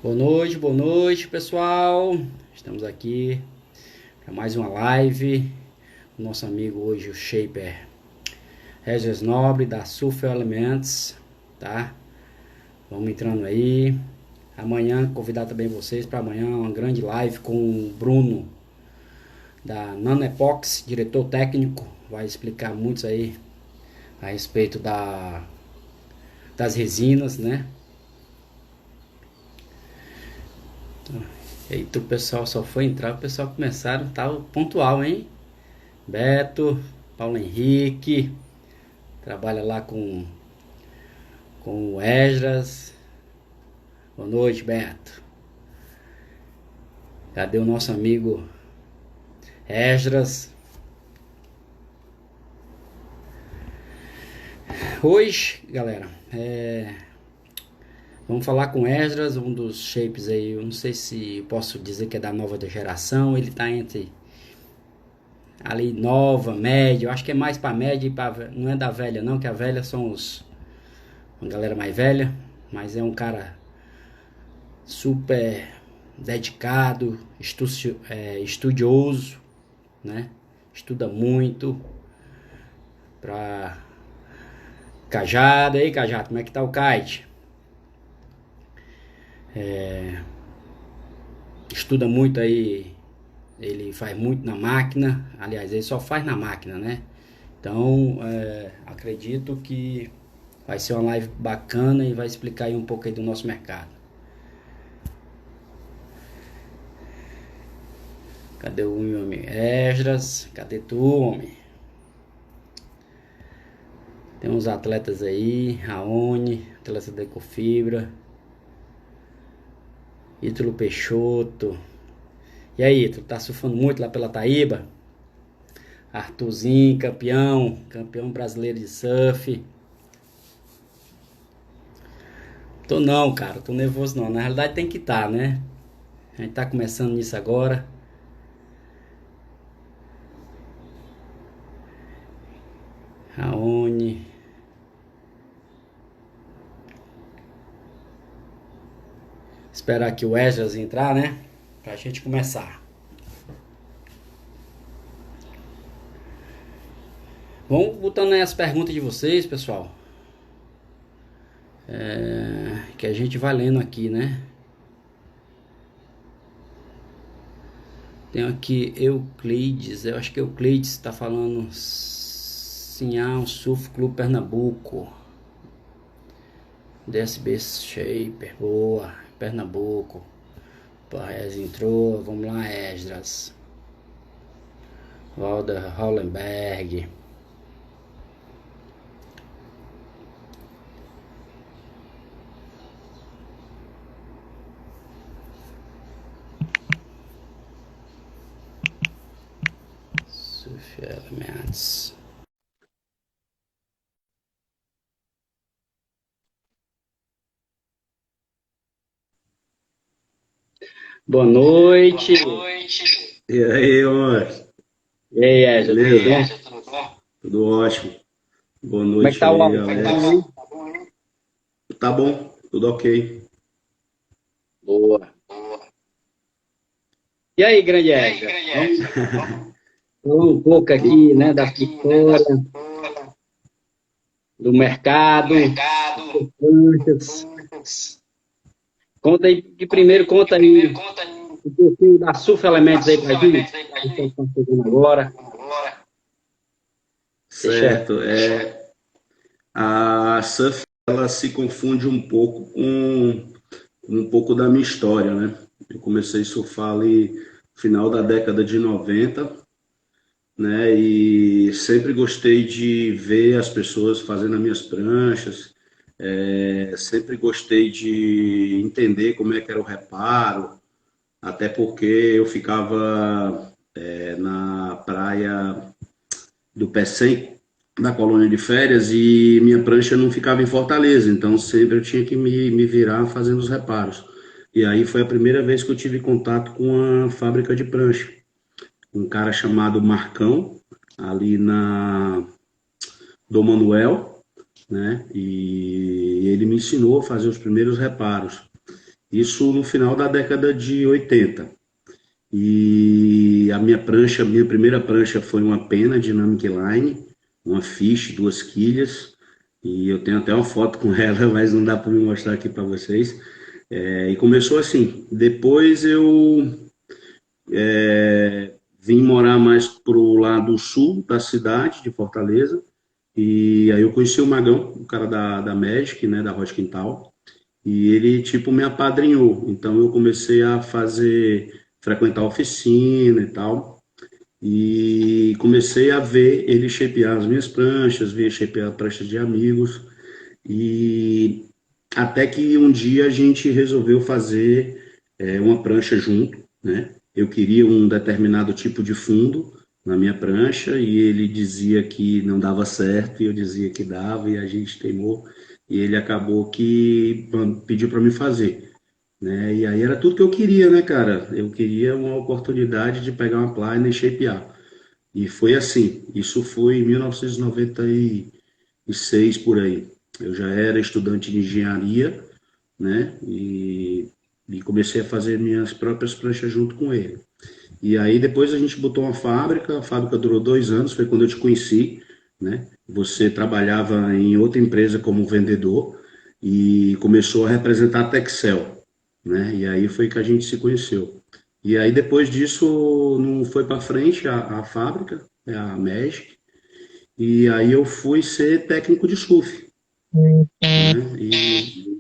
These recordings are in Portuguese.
Boa noite, pessoal. Estamos aqui para mais uma live. O nosso amigo hoje, o Shaper Regis Nobre, da Sulfur Elements, tá? Vamos entrando aí. Amanhã, convidar também vocês para amanhã uma grande live com o Bruno, da Nanoepox, diretor técnico. Vai explicar muito aí a respeito das resinas, né? Eita, o pessoal só foi entrar, o pessoal começaram, tava pontual, hein? Beto, Paulo Henrique, trabalha lá com o Esdras. Boa noite, Beto. Cadê o nosso amigo Esdras? Hoje, galera, vamos falar com o Esdras, um dos shapes aí. Eu não sei se posso dizer que é da nova geração. Ele tá entre ali nova, média. Eu acho que é mais pra média e pra, não é da velha, não, que a velha são uma galera mais velha. Mas é um cara super dedicado, estudioso, né? Estuda muito pra Cajado. Aí, Cajado, como é que tá o kite? Estuda muito aí, ele faz muito na máquina, aliás, ele só faz na máquina, né? Então, acredito que vai ser uma live bacana e vai explicar aí um pouco aí do nosso mercado. Cadê o meu amigo Esdras? Cadê tu, homem? Tem uns atletas aí, Raoni, atleta da Ecofibra, Ítalo Peixoto. E aí, tu tá surfando muito lá pela Taíba? Arthurzinho, campeão brasileiro de surf. Tô não, cara, tô nervoso não. Na realidade tem que estar, né? A gente tá começando nisso agora. Raoni. Esperar aqui o Esdras entrar, né? Pra gente começar. Vamos botando aí as perguntas de vocês, pessoal. Que a gente vai lendo aqui, né? Tem aqui Euclides. Eu acho que Euclides está falando sim, um Surf Clube Pernambuco. DSB Shaper, boa. Pernambuco. Paes entrou, vamos lá, Esdras. Walter Hollenberg. Surf Elements. Boa noite. E aí, Márcio? E aí, Esdras, tudo Beleza? bom? Tudo ótimo. Boa Como é que noite tá o aí, áudio? Tá bom Alex. aí? Tá bom, tudo ok. Boa. E aí, grande Esdras? Vamos falar um pouco E- aqui, né, da sua história, do mercado, das pranchas. Conta aí, de primeiro, conta aí um pouquinho da Surf Elementos aí pra gente. O pessoal que tá chegando agora. Deixa. Certo, a surf ela se confunde um pouco com um pouco da minha história, né? Eu comecei a surfar ali no final da década de 90, né? E sempre gostei de ver as pessoas fazendo as minhas pranchas, sempre gostei de entender como é que era o reparo, até porque eu ficava na praia do Pecém, na colônia de férias, e minha prancha não ficava em Fortaleza, então sempre eu tinha que me virar fazendo os reparos. E aí foi a primeira vez que eu tive contato com a fábrica de prancha. Um cara chamado Marcão, ali na Dom Manuel, né? E ele me ensinou a fazer os primeiros reparos. Isso no final da década de 80. E a minha prancha, minha primeira prancha foi uma pena Dynamic Line, uma Fish, duas quilhas, e eu tenho até uma foto com ela, mas não dá para me mostrar aqui para vocês. E começou assim. Depois eu vim morar mais pro lado sul da cidade, de Fortaleza, e aí eu conheci o Magão, o cara da Magic, né, da Rocha Quintal, e ele, tipo, me apadrinhou. Então eu comecei a frequentar a oficina e tal, e comecei a ver ele shapear as minhas pranchas, ver shapear pranchas de amigos, e até que um dia a gente resolveu fazer uma prancha junto, né? Eu queria um determinado tipo de fundo na minha prancha e ele dizia que não dava certo e eu dizia que dava e a gente teimou e ele acabou que pediu para me fazer, né? E aí era tudo que eu queria, né, cara? Eu queria uma oportunidade de pegar uma plana e shapear. E foi assim. Isso foi em 1996 por aí. Eu já era estudante de engenharia, né? E comecei a fazer minhas próprias pranchas junto com ele. E aí depois a gente botou uma fábrica, a fábrica durou 2 anos, foi quando eu te conheci, né? Você trabalhava em outra empresa como vendedor e começou a representar a Texel, né? E aí foi que a gente se conheceu. E aí depois disso não foi para frente a fábrica, a Magic, e aí eu fui ser técnico de surf, né?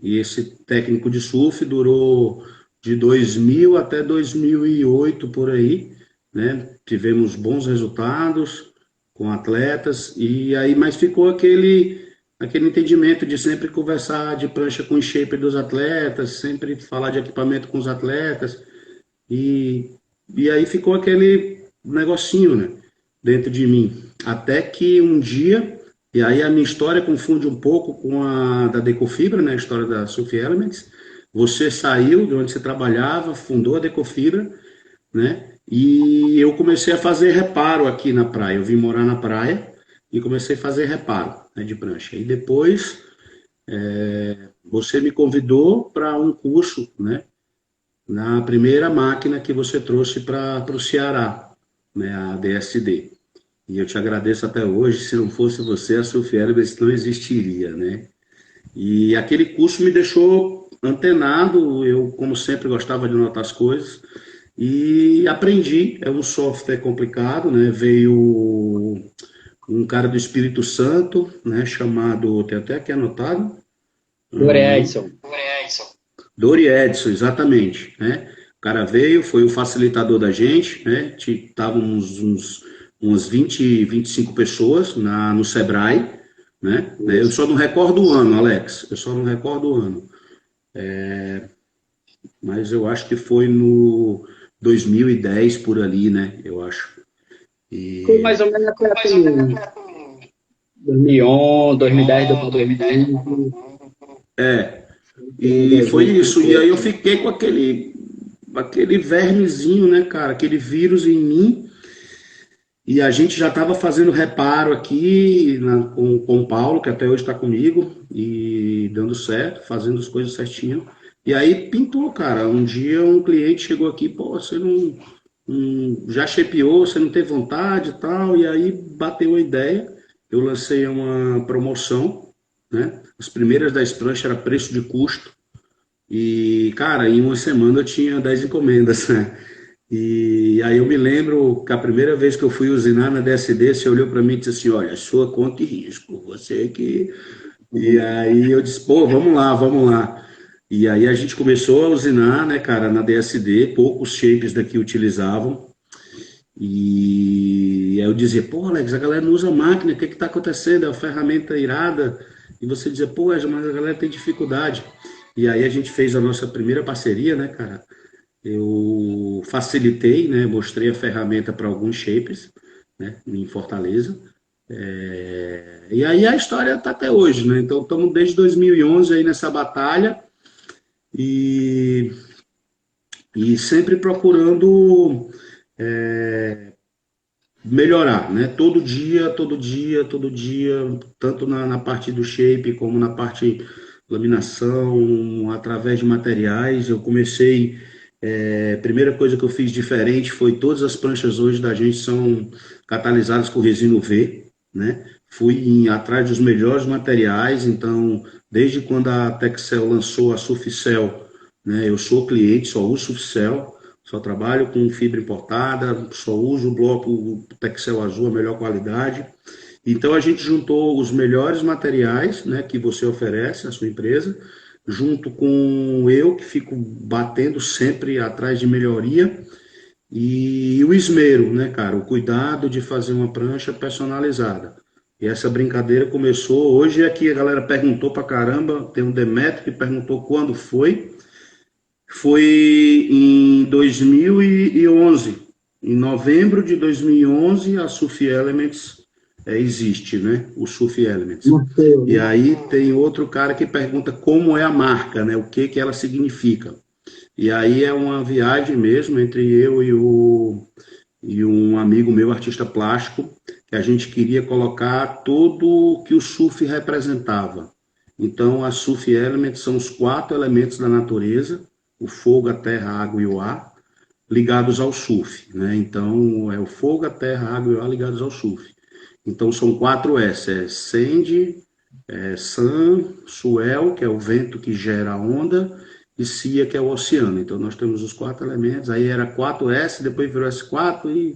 E esse técnico de surf durou de 2000 até 2008 por aí, né? Tivemos bons resultados com atletas e aí mas ficou aquele entendimento de sempre conversar de prancha com o shaper dos atletas, sempre falar de equipamento com os atletas e e aí ficou aquele negocinho, né, dentro de mim. Até que um dia, e aí a minha história confunde um pouco com a da Decofibra, né, a história da Surf Elements. Você saiu de onde você trabalhava, fundou a Decofibra, né? E eu comecei a fazer reparo aqui na praia. Eu vim morar na praia e comecei a fazer reparo, né, de prancha. E depois você me convidou para um curso, né, na primeira máquina que você trouxe para o Ceará, né, a DSD. E eu te agradeço até hoje. Se não fosse você, a Surf Elements não existiria, né? E aquele curso me deixou antenado. Eu, como sempre, gostava de anotar as coisas e aprendi. É um software complicado, né? Veio um cara do Espírito Santo, né? Chamado, tem até aqui anotado, Dore Edson. Dori Edson, exatamente, né? O cara veio, foi o facilitador da gente, né? Estávamos umas 20, 25 pessoas no Sebrae, né? Eu só não recordo o ano, Alex, eu só não recordo o ano, mas eu acho que foi no 2010 por ali, né? Eu acho. Foi E mais ou menos até 2011, 2010, 2011, é, e foi isso. E aí eu fiquei com aquele vermezinho, né, cara? Aquele vírus em mim. E a gente já estava fazendo reparo aqui com o Paulo, que até hoje está comigo, e dando certo, fazendo as coisas certinho. E aí pintou, cara. Um dia um cliente chegou aqui, pô, você não já shapeou, você não tem vontade e tal. E aí bateu a ideia. Eu lancei uma promoção, né? As primeiras 10 pranchas era preço de custo. E, cara, em uma semana eu tinha 10 encomendas, né? E aí eu me lembro que a primeira vez que eu fui usinar na DSD, você olhou para mim e disse assim, olha, sua conta e risco, você que... E aí eu disse, pô, vamos lá, vamos lá. E aí a gente começou a usinar, né, cara, na DSD, poucos shapes daqui utilizavam. E aí eu dizia, pô, Alex, a galera não usa máquina, o que que tá acontecendo? É uma ferramenta irada. E você dizia, pô, mas a galera tem dificuldade. E aí a gente fez a nossa primeira parceria, né, cara? Eu facilitei, né? Mostrei a ferramenta para alguns shapers, né? Em Fortaleza. E aí a história está até hoje, né? Então estamos desde 2011 aí nessa batalha e, e sempre procurando melhorar, né? Todo dia, todo dia, todo dia, tanto na parte do shape como na parte laminação, através de materiais. Eu comecei, primeira coisa que eu fiz diferente foi todas as pranchas hoje da gente são catalisadas com resina UV, né? Fui atrás dos melhores materiais, então, desde quando a Texel lançou a Suficel, né, eu sou cliente, só uso Suficel, só trabalho com fibra importada, só uso o bloco Texel azul, a melhor qualidade. Então a gente juntou os melhores materiais, né, que você oferece à sua empresa, junto com eu, que fico batendo sempre atrás de melhoria, e o esmero, né, cara, o cuidado de fazer uma prancha personalizada. E essa brincadeira começou, hoje aqui a galera perguntou pra caramba, tem um Demetrio que perguntou quando foi em 2011, em novembro de 2011, a Sufi Elements existe, né? O Sufi Elements. E aí tem outro cara que pergunta como é a marca, né? O que que ela significa. E aí é uma viagem mesmo entre eu e um amigo meu, artista plástico, que a gente queria colocar tudo o que o surf representava. Então, a Surf Elements são os 4 elementos da natureza, o fogo, a terra, a água e o ar, ligados ao surf, né? Então, é o fogo, a terra, a água e o ar ligados ao surf. Então, são 4 S, Sand, Sun, Swell, que é o vento que gera a onda, e Cia, que é o oceano. Então, nós temos os 4 elementos, aí era 4S, depois virou S4 e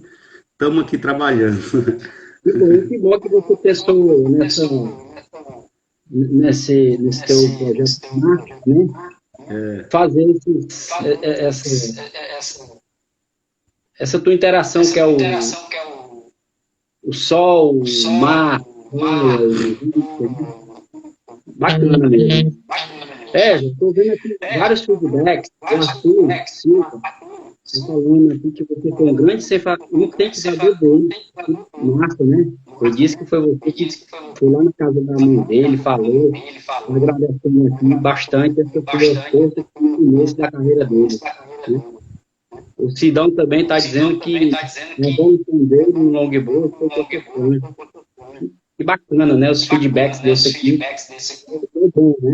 estamos aqui trabalhando. Que bom que você pensou nesse teu projeto de marketing, né? Fazer essa tua interação que é o sol, o mar, bacana mesmo. Já estou vendo aqui vários feedbacks, o Arthur Silva, falando aqui que você foi um grande sintetizador dele, massa, né? Eu disse que foi você que foi lá na casa da mãe dele, falou, agradecendo aqui bastante essa sua força no começo da carreira dele. Né? O Sidão também está dizendo que é bom entender no longboard foi qualquer coisa. Que bacana, né? Os feedbacks desse aqui. Foi bom, né?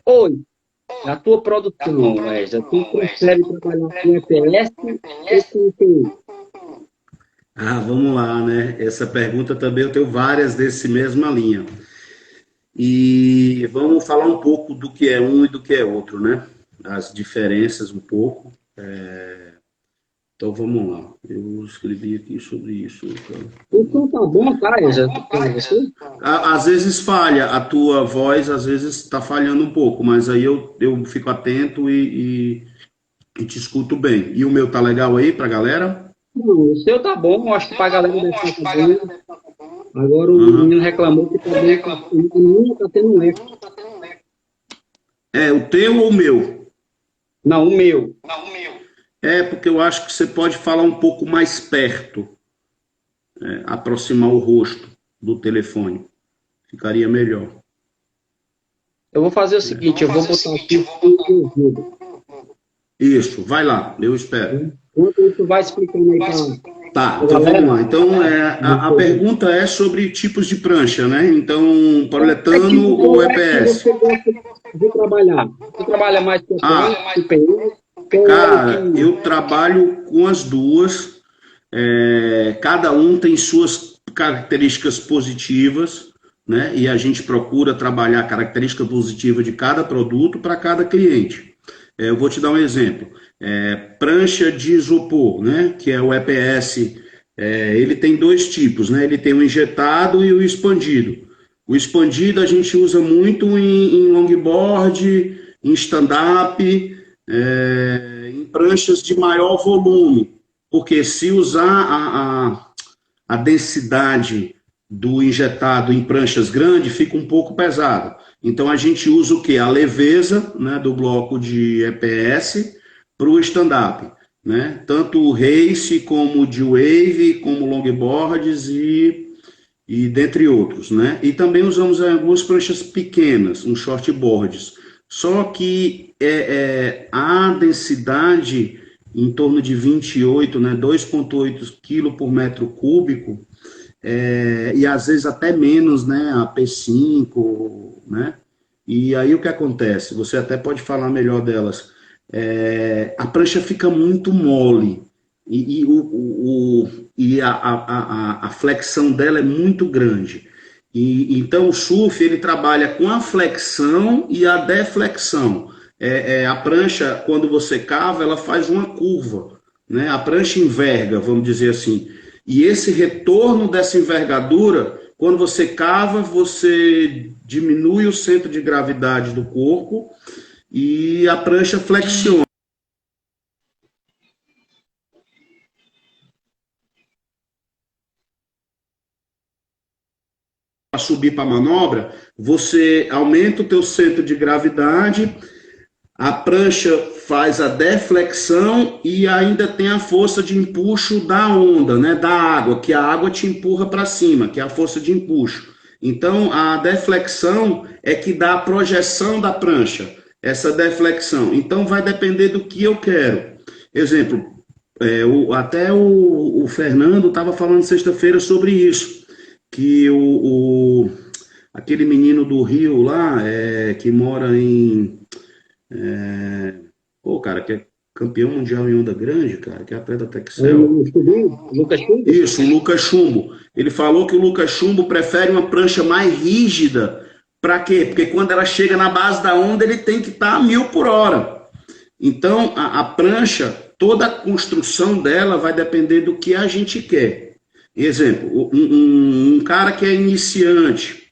Oi, a tua produção, Wesley, tu prefere trabalhar com EPS ou com TI? Vamos lá, né? Essa pergunta também eu tenho várias desse mesma linha. E vamos falar um pouco do que é um e do que é outro, né? As diferenças um pouco. Então vamos lá. Eu escrevi aqui sobre isso. Então tá bom, tá, Wesley? Às vezes falha, a tua voz às vezes está falhando um pouco, mas aí eu fico atento e te escuto bem. E o meu tá legal aí pra galera? Não, o seu tá bom, acho que pra galera deve estar bom. Agora o menino reclamou que também o menino tá tendo um eco. O teu ou o meu? Não, o meu. Porque eu acho que você pode falar um pouco mais perto, aproximar o rosto do telefone. Ficaria melhor. Eu vou fazer o seguinte, eu vou botar aqui o ouvido. Isso, vai lá, eu espero. Enquanto tu vai explicando aí pra... Tá, então vamos lá. Então, a pergunta é sobre tipos de prancha, né? Então, poliuretano ou EPS? Você gosta de trabalhar? Você trabalha mais com PU? Cara, eu trabalho com as duas. Cada um tem suas características positivas, né? E a gente procura trabalhar a característica positiva de cada produto para cada cliente. Eu vou te dar um exemplo. Prancha de isopor, né? Que é o EPS. Ele tem 2 tipos, né? Ele tem o injetado e o expandido. O expandido a gente usa muito em longboard, em stand-up, em pranchas de maior volume, porque se usar a densidade do injetado em pranchas grandes, fica um pouco pesado. Então a gente usa o que? A leveza, né, do bloco de EPS para o stand-up, né? Tanto o race como o de wave, como longboards e dentre outros, né? E também usamos algumas pranchas pequenas, uns shortboards. Só que a densidade em torno de 28, né, 2,8 kg por metro cúbico, e às vezes até menos, né, a P5, né? E aí o que acontece? Você até pode falar melhor delas. A prancha fica muito mole e a flexão dela é muito grande. Então o surf ele trabalha com a flexão e a deflexão. A prancha, quando você cava, ela faz uma curva, né? A prancha enverga, vamos dizer assim. E esse retorno dessa envergadura, quando você cava, você diminui o centro de gravidade do corpo e a prancha flexiona. Para subir para a manobra, você aumenta o teu centro de gravidade, a prancha faz a deflexão e ainda tem a força de empuxo da onda, né, da água, que a água te empurra para cima, que é a força de empuxo. Então, a deflexão é que dá a projeção da prancha, essa deflexão. Então, vai depender do que eu quero. Exemplo, até o Fernando estava falando sexta-feira sobre isso, que aquele menino do Rio lá, que mora em... cara, que é campeão mundial em onda grande, cara, que é atleta Texel. Lucas Chumbo? Isso, o Lucas Chumbo. Ele falou que o Lucas Chumbo prefere uma prancha mais rígida. Para quê? Porque quando ela chega na base da onda, ele tem que estar a 1000 por hora. Então, a prancha, toda a construção dela vai depender do que a gente quer. Exemplo, um cara que é iniciante,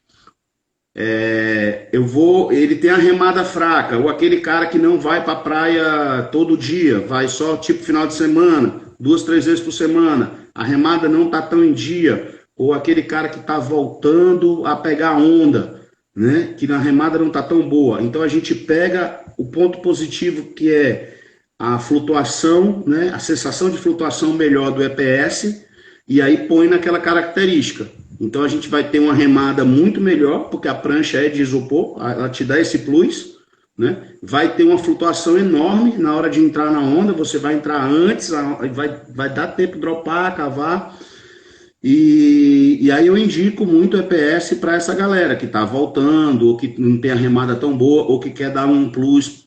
ele tem a remada fraca, ou aquele cara que não vai para a praia todo dia, vai só tipo final de semana, 2, 3 vezes por semana, a remada não está tão em dia, ou aquele cara que está voltando a pegar onda, né, que na remada não está tão boa. Então a gente pega o ponto positivo que é a flutuação, né, a sensação de flutuação melhor do EPS, e aí põe naquela característica. Então a gente vai ter uma remada muito melhor, porque a prancha é de isopor, ela te dá esse plus, né? Vai ter uma flutuação enorme na hora de entrar na onda, você vai entrar antes, vai dar tempo de dropar, cavar. E aí eu indico muito o EPS para essa galera que está voltando, ou que não tem a remada tão boa, ou que quer dar um plus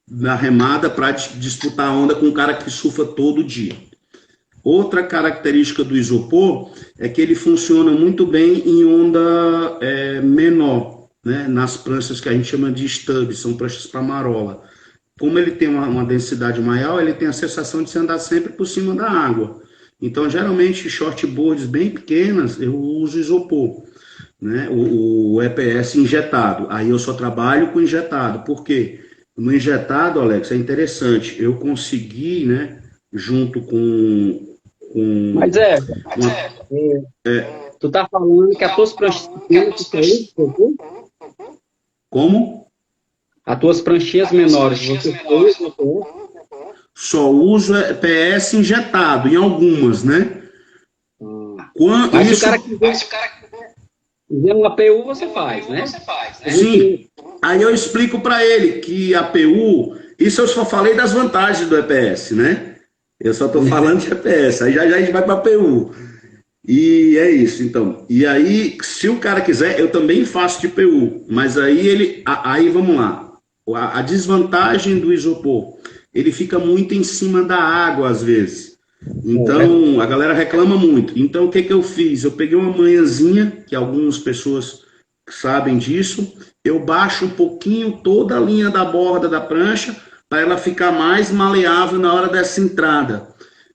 na remada para disputar a onda com um cara que surfa todo dia. Outra característica do isopor é que ele funciona muito bem em onda menor, né? Nas pranchas que a gente chama de stub, são pranchas para marola. Como ele tem uma densidade maior, ele tem a sensação de se andar sempre por cima da água. Então, geralmente, shortboards bem pequenas, eu uso isopor, né? O EPS injetado. Aí eu só trabalho com injetado. Por quê? No injetado, Alex, é interessante. Eu consegui, né, junto com Mas tu tá falando que as tuas pranchas pequenas tu usa? Como? As tuas pranchinhas menores, você usa? Só uso PS injetado, em algumas, né? Mas se o cara quiser uma PU, você faz, né? Sim. Aí eu explico para ele que a PU, isso eu só falei das vantagens do EPS, né? Eu só estou falando de EPS, aí já a gente vai para a PU. E é isso, então. E aí, se o cara quiser, eu também faço de PU, mas aí aí vamos lá. A desvantagem do isopor, ele fica muito em cima da água às vezes. Então, a galera reclama muito. Então, o que eu fiz? Eu peguei uma manhãzinha, que algumas pessoas sabem disso, eu baixo um pouquinho toda a linha da borda da prancha, para ela ficar mais maleável na hora dessa entrada.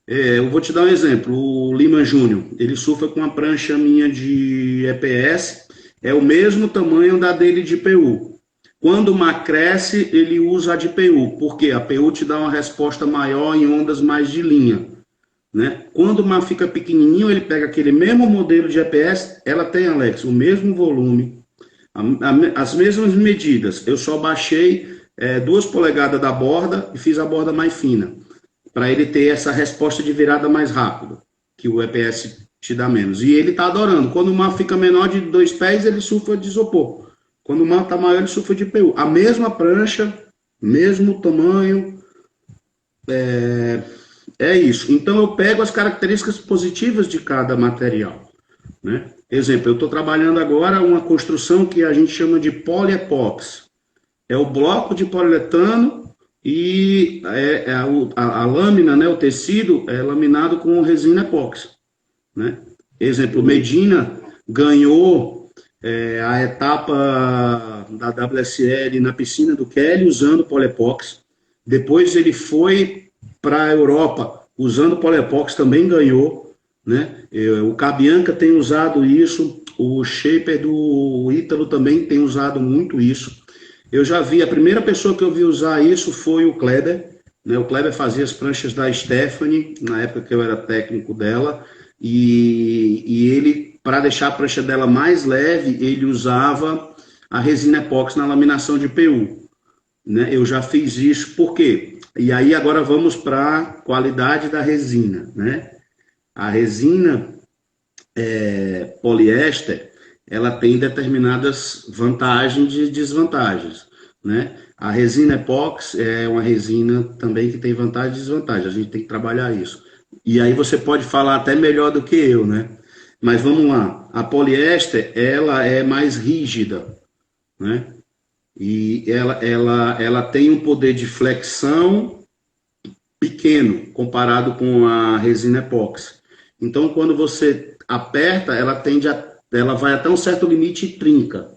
Eu vou te dar um exemplo. O Lima Júnior, ele surfa com uma prancha minha de EPS, é o mesmo tamanho da dele de PU. Quando o mar cresce, ele usa a de PU, porque a PU te dá uma resposta maior em ondas mais de linha, né? Quando o mar fica pequenininho, ele pega aquele mesmo modelo de EPS, ela tem, Alex, o mesmo volume, as mesmas medidas. Eu só baixei 2 polegadas da borda e fiz a borda mais fina, para ele ter essa resposta de virada mais rápido, que o EPS te dá menos. E ele está adorando. Quando o mar fica menor de 2 pés, ele surfa de isopor. Quando o mar está maior, ele surfa de PU. A mesma prancha, mesmo tamanho, é isso. Então eu pego as características positivas de cada material. né? Exemplo, eu estou trabalhando agora uma construção que a gente chama de poliepox. É o bloco de poliuretano e a lâmina, né, o tecido é laminado com resina epóxi, né? Exemplo, Medina ganhou a etapa da WSL na piscina do Kelly usando poliepox. Depois ele foi para a Europa usando poliepox, também ganhou, né? O Cabianca tem usado isso, o Shaper do Ítalo também tem usado muito isso. Eu já vi, a primeira pessoa que eu vi usar isso foi o Kleber, né? O Kleber fazia as pranchas da Stephanie, na época que eu era técnico dela, e ele, para deixar a prancha dela mais leve, ele usava a resina epóxi na laminação de PU, né? Eu já fiz isso, por quê? E aí agora vamos para a qualidade da resina, né? A resina poliéster, ela tem determinadas vantagens e desvantagens, né? A resina epóxi é uma resina também que tem vantagens e desvantagens, a gente tem que trabalhar isso. E aí você pode falar até melhor do que eu, né? Mas vamos lá, a poliéster, ela é mais rígida, né? E ela tem um poder de flexão pequeno comparado com a resina epóxi. Então, quando você aperta, ela vai até um certo limite e trinca,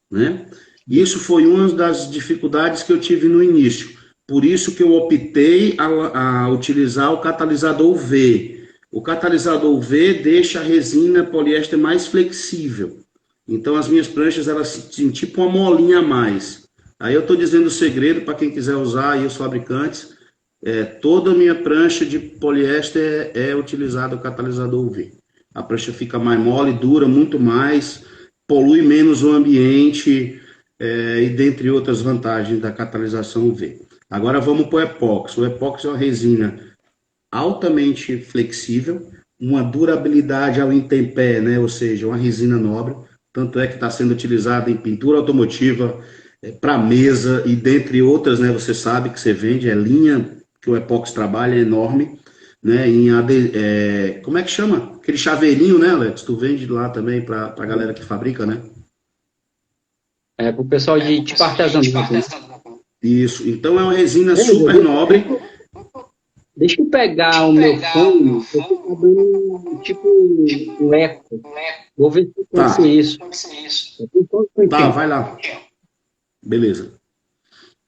né? Isso foi uma das dificuldades que eu tive no início. Por isso que eu optei a utilizar o catalisador V. O catalisador V deixa a resina poliéster mais flexível. Então, as minhas pranchas, elas têm tipo uma molinha a mais. Aí eu estou dizendo o segredo para quem quiser usar, e os fabricantes, toda a minha prancha de poliéster é utilizado o catalisador UV. A prancha fica mais mole, dura muito mais, polui menos o ambiente, e dentre outras vantagens da catalisação UV. Agora vamos para o epóxi. O epóxi é uma resina altamente flexível, uma durabilidade ao intempé, né? Ou seja, uma resina nobre, tanto é que está sendo utilizada em pintura automotiva, para mesa e dentre outras, né? Você sabe que você vende, linha que o epóxi trabalha é enorme, né? Como é que chama? Aquele chaveirinho, né, Alex? Tu vende lá também para a galera que fabrica, né? Para o pessoal de tipo artesanato. Isso, então é uma resina super nobre. Deixa eu pegar o meu fone, eu tô dando tipo um eco. Vou ver se eu consigo isso. Tá, vai lá. Beleza.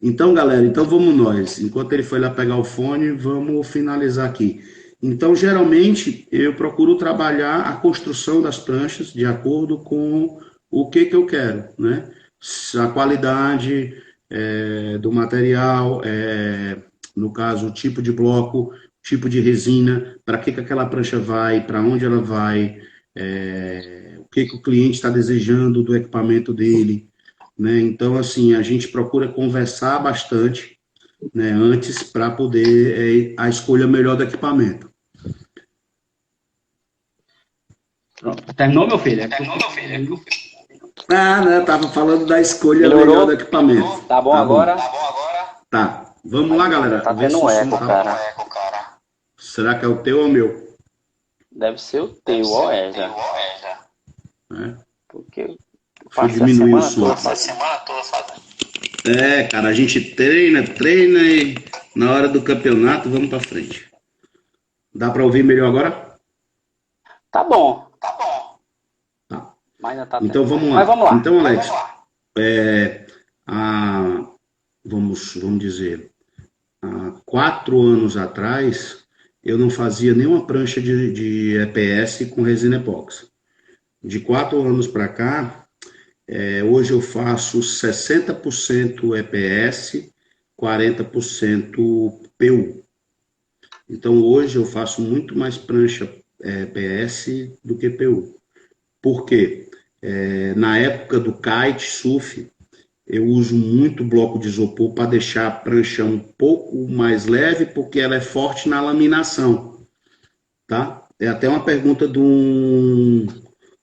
Então, galera, então vamos nós. Enquanto ele foi lá pegar o fone, vamos finalizar aqui. Então, geralmente, eu procuro trabalhar a construção das pranchas de acordo com o que eu quero, né? A qualidade do material, no caso, o tipo de bloco, tipo de resina, para que aquela prancha vai, para onde ela vai, o que o cliente está desejando do equipamento dele, né? Então, assim, a gente procura conversar bastante, né, antes para poder a escolha melhor do equipamento. Terminou, meu filho? Ah, né? Tava falando da escolha melhor do equipamento. Tá bom agora? Tá. Vamos lá, galera. Tá tendo um eco, cara. Será que é o teu ou o meu? Deve ser o teu, ó, já. Porque Deixa eu diminuir o som. Cara, a gente treina e na hora do campeonato vamos pra frente. Dá pra ouvir melhor agora? Tá bom. Tá. Mas não tá então vamos lá. Mas vamos lá. Então, Alex, vamos dizer, há 4 anos atrás, eu não fazia nenhuma prancha de EPS com resina epóxi. De 4 anos para cá, hoje eu faço 60% EPS, 40% PU. Então, hoje eu faço muito mais prancha EPS do que PU. Por quê? Na época do kite, surf, eu uso muito bloco de isopor para deixar a prancha um pouco mais leve, porque ela é forte na laminação, tá? É até uma pergunta de um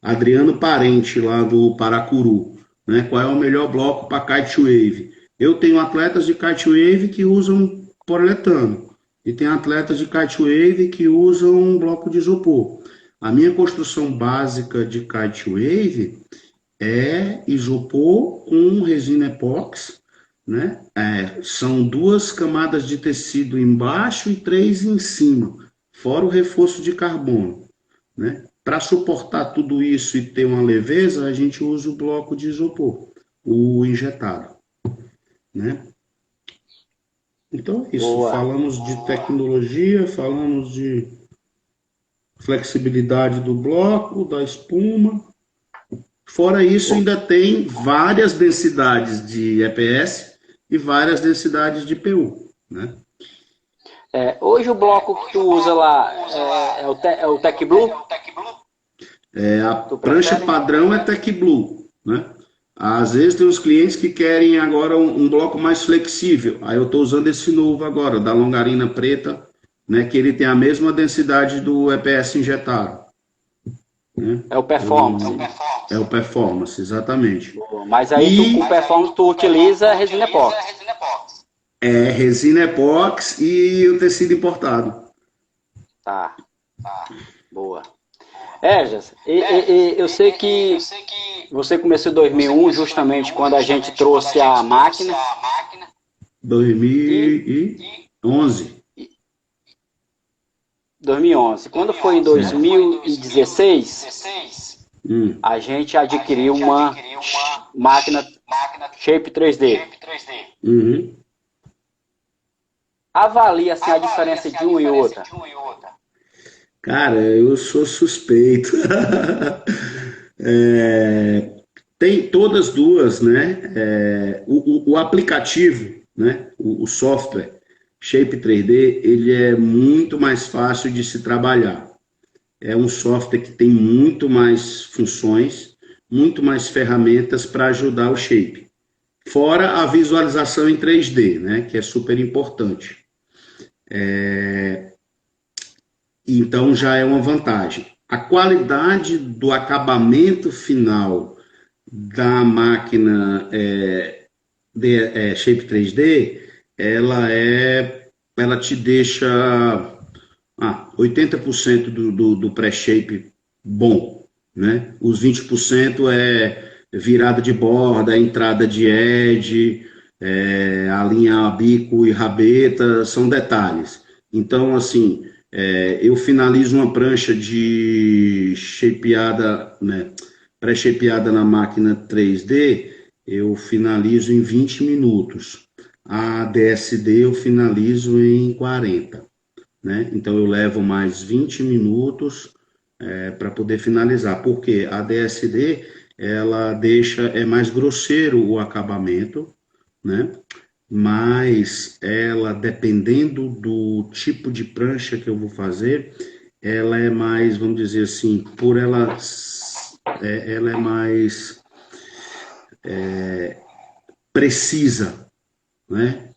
Adriano Parente, lá do Paracuru, né? Qual é o melhor bloco para kite wave? Eu tenho atletas de kite wave que usam poliuretano, e tem atletas de kite wave que usam um bloco de isopor. A minha construção básica de kite wave é isopor com resina epóxi, né? São 2 camadas de tecido embaixo e 3 em cima, fora o reforço de carbono, né? Para suportar tudo isso e ter uma leveza, a gente usa o bloco de isopor, o injetado, né? Então é isso. Boa. Falamos de tecnologia, falamos de flexibilidade do bloco, da espuma. Fora isso, ainda tem várias densidades de EPS e várias densidades de PU, né? Hoje o bloco que tu usa lá é o Tech Blue? A prancha padrão é Tech Blue, né? Às vezes tem os clientes que querem agora um bloco mais flexível. Aí eu estou usando esse novo agora, da longarina preta, né? Que ele tem a mesma densidade do EPS injetado. Né? É o Performance. É o Performance, exatamente. Mas aí com o Performance tu utiliza resina epóxi. Resina epóxi e o tecido importado. Tá. Boa. Jas, eu sei que você começou em 2001, justamente quando a gente trouxe a máquina. 2011. 2011. Quando foi em 2016, a gente adquiriu uma máquina Shape 3D. Uhum. Avalia assim, a diferença de uma e outra. Cara, eu sou suspeito. Tem todas duas, né? O aplicativo, né? O software Shape 3D, ele é muito mais fácil de se trabalhar. É um software que tem muito mais funções, muito mais ferramentas para ajudar o Shape. Fora a visualização em 3D, né? Que é super importante. Então já é uma vantagem. A qualidade do acabamento final da máquina Shape 3D, ela te deixa 80% do pré-shape bom, né? Os 20% é virada de borda, entrada de edge, a linha bico e rabeta, são detalhes. Então, assim, eu finalizo uma prancha de shapeada, né, pré-shapeada na máquina 3D, eu finalizo em 20 minutos. A DSD eu finalizo em 40, né? Então eu levo mais 20 minutos para poder finalizar, porque a DSD ela é mais grosseiro o acabamento, né? Mas ela, dependendo do tipo de prancha que eu vou fazer, ela é mais, vamos dizer assim, ela é mais precisa, né?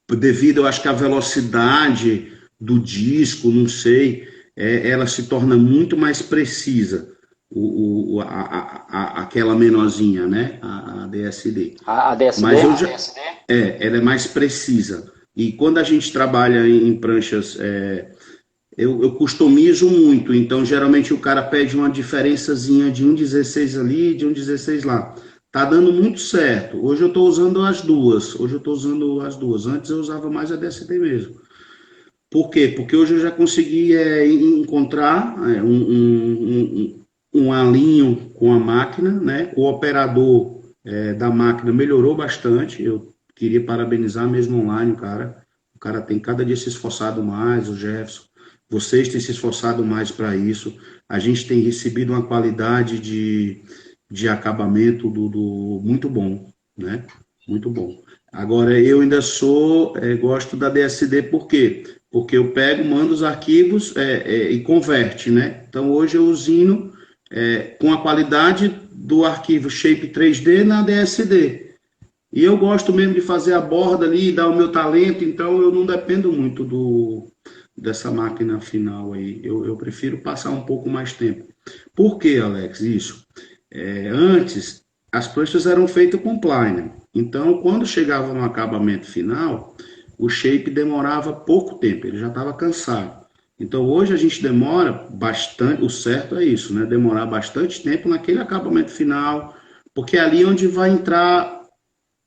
Devido, eu acho que a velocidade do disco, não sei, ela se torna muito mais precisa, aquela menorzinha, né? A DSD. A DSD? Mas ela é mais precisa. E quando a gente trabalha em pranchas, eu customizo muito. Então, geralmente, o cara pede uma diferençazinha de 1,16 ali e de 1,16 lá. Tá dando muito certo. Hoje eu estou usando as duas. Antes eu usava mais a DSD mesmo. Por quê? Porque hoje eu já consegui encontrar um alinho com a máquina, né? O operador da máquina melhorou bastante. Eu queria parabenizar mesmo online, o cara. O cara tem cada dia se esforçado mais, o Jefferson. Vocês têm se esforçado mais para isso. A gente tem recebido uma qualidade de acabamento muito bom, né? Muito bom. Agora, eu ainda gosto da DSD, por quê? Porque eu pego, mando os arquivos e converte, né? Então, hoje eu usino com a qualidade do arquivo Shape 3D na DSD. E eu gosto mesmo de fazer a borda ali, dar o meu talento, então eu não dependo muito dessa máquina final aí. Eu prefiro passar um pouco mais tempo. Por que, Alex, isso? Antes, as pranchas eram feitas com pliner. Então, quando chegava no acabamento final, o shape demorava pouco tempo, ele já estava cansado. Então hoje a gente demora bastante, o certo é isso, né? Demorar bastante tempo naquele acabamento final, porque é ali onde vai entrar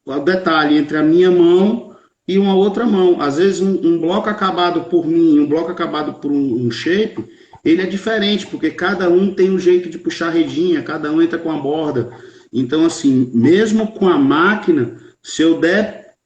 o detalhe entre a minha mão e uma outra mão. Às vezes um bloco acabado por mim, um bloco acabado por um shape, ele é diferente, porque cada um tem um jeito de puxar a redinha, cada um entra com a borda. Então, assim, mesmo com a máquina, se eu der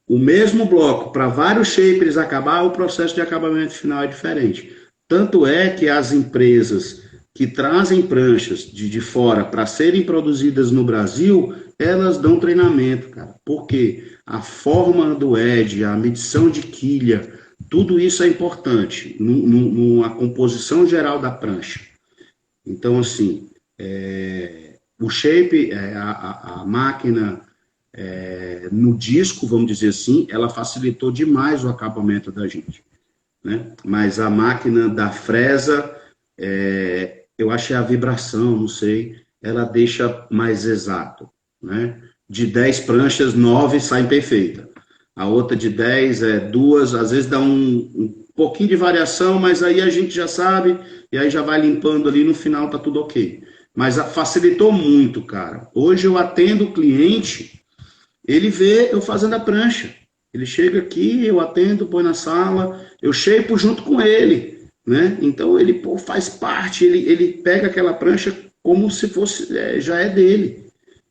o mesmo bloco para vários shapers acabar, o processo de acabamento final é diferente. Tanto é que as empresas que trazem pranchas de fora para serem produzidas no Brasil, elas dão treinamento, cara. Porque a forma do edge, a medição de quilha, tudo isso é importante na composição geral da prancha. Então, assim, o shape, a máquina no disco, vamos dizer assim, ela facilitou demais o acabamento da gente, né? Mas a máquina da fresa, eu achei a vibração, não sei, ela deixa mais exato, né? De 10 pranchas, 9 saem perfeita. A outra de 10 duas, às vezes dá um pouquinho de variação, mas aí a gente já sabe, e aí já vai limpando ali, no final tá tudo ok. Mas facilitou muito, cara. Hoje eu atendo o cliente, ele vê eu fazendo a prancha. Ele chega aqui, eu atendo, põe na sala, eu shapeio junto com ele, né? Então ele faz parte, ele pega aquela prancha como se fosse, já é dele.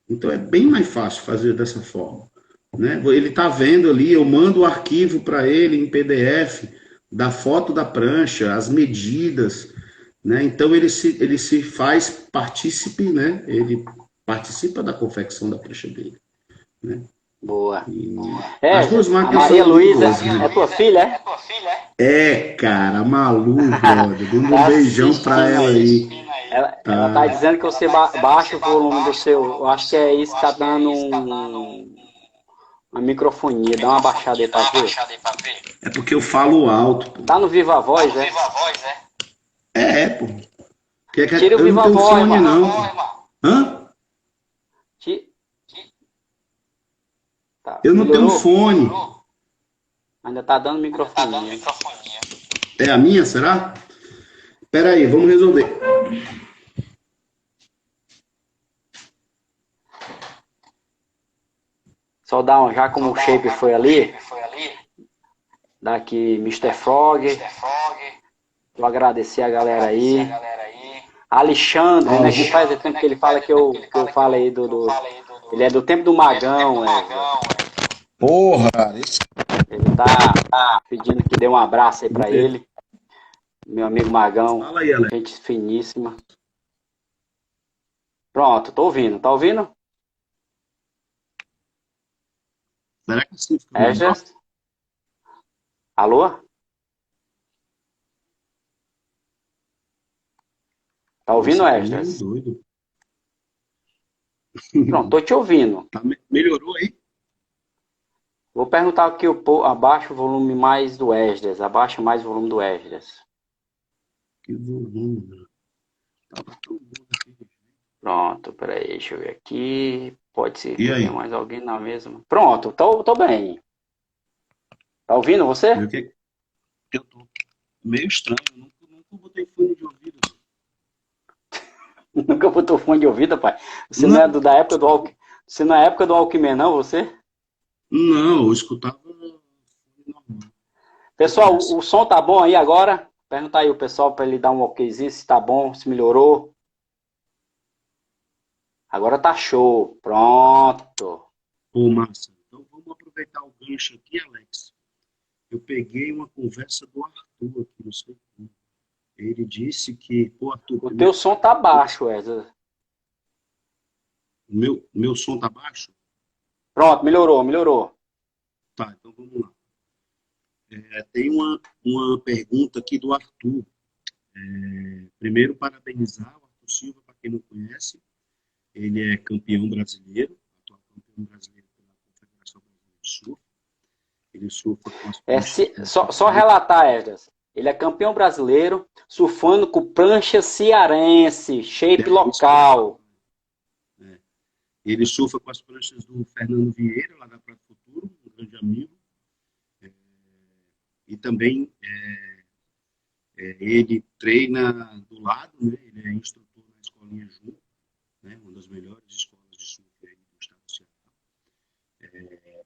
Então é bem mais fácil fazer dessa forma, né? Ele tá vendo ali, eu mando o arquivo para ele em PDF, da foto da prancha, as medidas, né? Então ele se faz partícipe, né? Ele participa da confecção da prancha dele, né? Boa. As duas A máquinas Maria são muito Luísa boas, né? é tua filha, Cara, Malu, brother. Dando Tá um beijão assistindo pra ela aí. ela tá dizendo que você baixa o volume do seu. Eu acho que é isso que tá dando uma microfonia. Dá uma baixada aí pra ver. É porque eu falo alto, pô. Tá no Viva Voz, é? Pô. Tira o Eu não Viva tenho Voz, fone, irmão. não, pô. Hã? Tá. Eu não tenho Melhorou? fone. Ainda tá dando microfonia. É a minha, será? Pera aí, vamos resolver. Só dá um, já como o shape foi ali, dá aqui Mr. Frog. Vou agradecer a galera aí. Alexandre, né? Que faz tempo que ele fala que eu falo aí ele é do tempo do Magão, Porra! Ele tá pedindo que dê um abraço aí pra ele. Meu amigo Magão. Fala aí, Alex. Gente finíssima. Pronto, tô ouvindo. Tá ouvindo? Será que assim fica melhor? Alô? Tá ouvindo, Esdras? Doido. Pronto, tô te ouvindo. Melhorou aí? Vou perguntar aqui, abaixa o volume mais do Esdras. Abaixa mais o volume do Esdras. Que volume, né? Tava tão bom aqui. Pronto, peraí, deixa eu ver aqui. Pode ser E que aí? tenha mais alguém na mesma. Pronto, tô bem. Tá ouvindo você? Eu tô meio estranho, eu nunca botei fone de ouvido. Nunca botou fone de ouvido, pai. Você não é da época do Walkman. Você não é época do Walkman, não, você? Não, eu escutava normal. Pessoal, o som tá bom aí agora? Pergunta aí o pessoal para ele dar um okzinho se tá bom, se melhorou. Agora tá show. Pronto. Pô, massa. Então vamos aproveitar o gancho aqui, Alex. Eu peguei uma conversa do Arthur aqui, não sei como. Ele disse que, pô, Arthur... O teu som tá baixo, Wesley. Meu som tá baixo? Pronto, melhorou. Tá, então vamos lá. Tem uma pergunta aqui do Arthur. Primeiro, parabenizar o Arthur Silva, para quem não conhece. Ele é campeão brasileiro, atual campeão brasileiro pela Confederação Brasileira de Surf. Ele surfa com as só relatar, Esdras. Ele é campeão brasileiro, surfando com prancha cearense, shape local. Ele surfa com as pranchas do Fernando Vieira, lá da Praia do Futuro, um grande amigo. E também Ele treina do lado, né? Ele é instrutor na escolinha Ju, né? Uma das melhores escolas de surf aí do estado do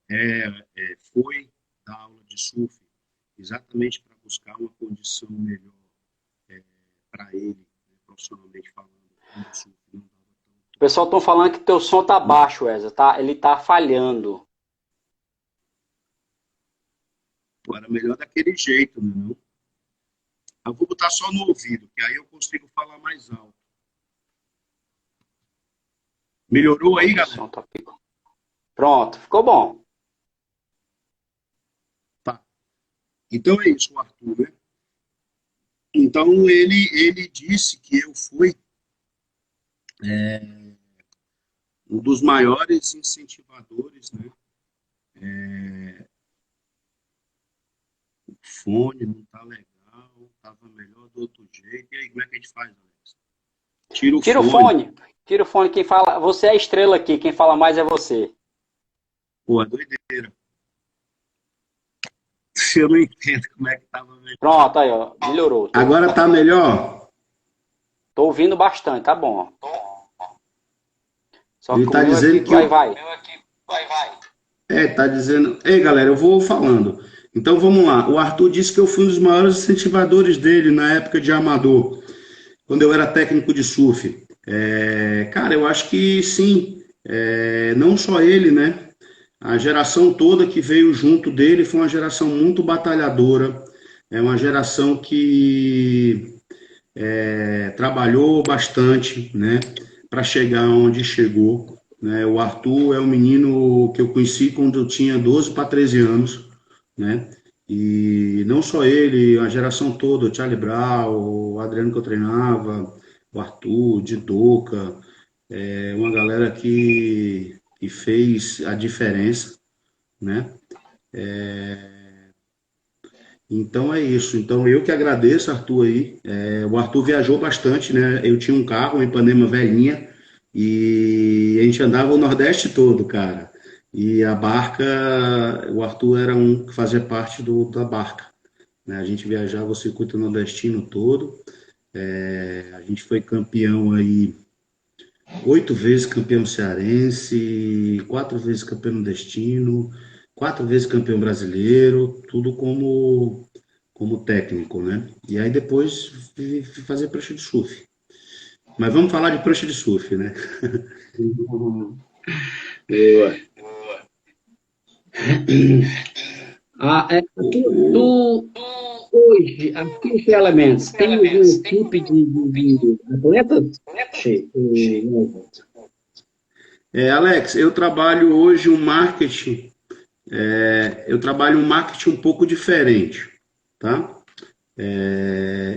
Ceará. Foi dar aula de surf exatamente para buscar uma condição melhor para ele, né, profissionalmente falando. O surf não dava O pessoal tá falando que teu som tá baixo, Wesley, tá? Ele tá falhando. Agora, melhor daquele jeito, né? Não? Eu vou botar só no ouvido, que aí eu consigo falar mais alto. Melhorou aí, O galera? som tá pico. Pronto, ficou bom. Tá. Então é isso, o Arthur, né? Então ele disse que eu fui um dos maiores incentivadores, né? O fone não tá legal, tava melhor do outro jeito. E aí, como é que a gente faz, Alex? Tira o Tira o fone. fone. Tira o fone. Quem fala, você é a estrela aqui. Quem fala mais é você. Pô, doideira. Eu não entendo como é que tava melhor. Pronto, aí, ó. Melhorou. Agora tá melhor? Tô ouvindo bastante, tá bom. Só Ele que tá o meu dizendo aqui que vai. tá dizendo. Ei, galera, eu vou falando. Então vamos lá. O Arthur disse que eu fui um dos maiores incentivadores dele na época de amador, quando eu era técnico de surf. Cara, eu acho que sim. Não só ele, né? A geração toda que veio junto dele foi uma geração muito batalhadora. É uma geração que trabalhou bastante, né? Para chegar onde chegou. Né? O Arthur é um menino que eu conheci quando eu tinha 12 para 13 anos, né? E não só ele, a geração toda, o Charlie Brown, o Adriano que eu treinava, o Arthur, o Didoca, uma galera que fez a diferença, né? Então é isso. Então eu que agradeço, Arthur, aí. O Arthur viajou bastante, né? Eu tinha um carro, uma Ipanema velhinha, e a gente andava o Nordeste todo, cara. E a barca, o Arthur era um que fazia parte da barca, né? A gente viajava o circuito nordestino todo. A gente foi campeão aí, 8 vezes campeão cearense, 4 vezes campeão nordestino, 4 vezes campeão brasileiro, tudo como técnico, né? E aí depois fui fazer prancha de surf. Mas vamos falar de prancha de surf, né? Boa. Tu, hoje, aqui no Elementos, tem alguma equipe de atletas? Alex, eu trabalho hoje um marketing, eu trabalho um marketing um pouco diferente, tá?